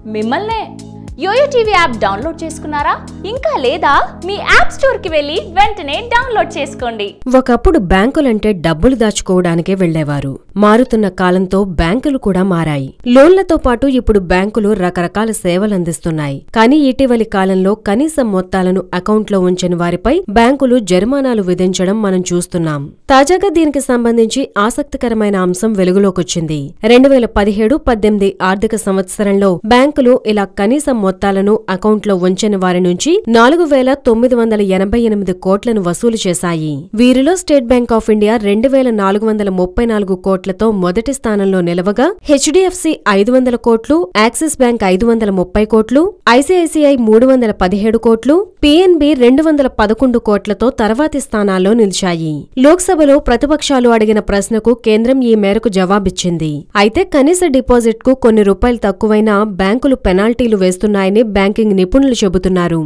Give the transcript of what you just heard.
మిమ్మల్నే. Yo-yo TV app download చేసుకున్నారా? ఇంకా లేదా? మీ యాప్ స్టోర్ కి వెళ్లి వెంటనే డౌన్లోడ్ చేసుకోండి. ఒకప్పుడు బ్యాంకులంటే డబ్బులు దాచుకోవడానికే వెళ్లేవారు. మారుతున్న కాలంతో బ్యాంకులు కూడా మారాయి. లోన్లతో పాటు ఇప్పుడు బ్యాంకులు రకరకాల సేవలందిస్తున్నాయి. కానీ ఇటీవలి కాలంలో కనీస మొత్తాలను అకౌంట్లో ఉంచని వారిపై బ్యాంకులు జరిమానాలు విధించడం మనం చూస్తున్నాం. తాజాగా దీనికి సంబంధించి ఆసక్తికరమైన అంశం వెలుగులోకొచ్చింది. 2017-18 ఆర్థిక సంవత్సరంలో బ్యాంకులు ఇలా కనీస మొత్తాలను అకౌంట్లో ఉంచని వారి నుంచి 4,988 కోట్లను వసూలు చేశాయి. వీరిలో స్టేట్ బ్యాంక్ ఆఫ్ ఇండియా 2,434 కోట్లతో మొదటి స్థానంలో నిలవగా, హెచ్డిఎఫ్సి 500 కోట్లు, యాక్సిస్ బ్యాంక్ 530 కోట్లు, ఐసిఐసిఐ 317 కోట్లు, పిఎన్బి 211 కోట్లతో తర్వాతి స్థానాల్లో నిలిచాయి. లోక్సభలో ప్రతిపక్షాలు అడిగిన ప్రశ్నకు కేంద్రం ఈ మేరకు జవాబిచ్చింది. అయితే కనీస డిపాజిట్కు కొన్ని రూపాయలు తక్కువైనా బ్యాంకులు పెనాల్టీలు వేస్తున్నాయని బ్యాంకింగ్ నిపుణులు చెబుతున్నారు.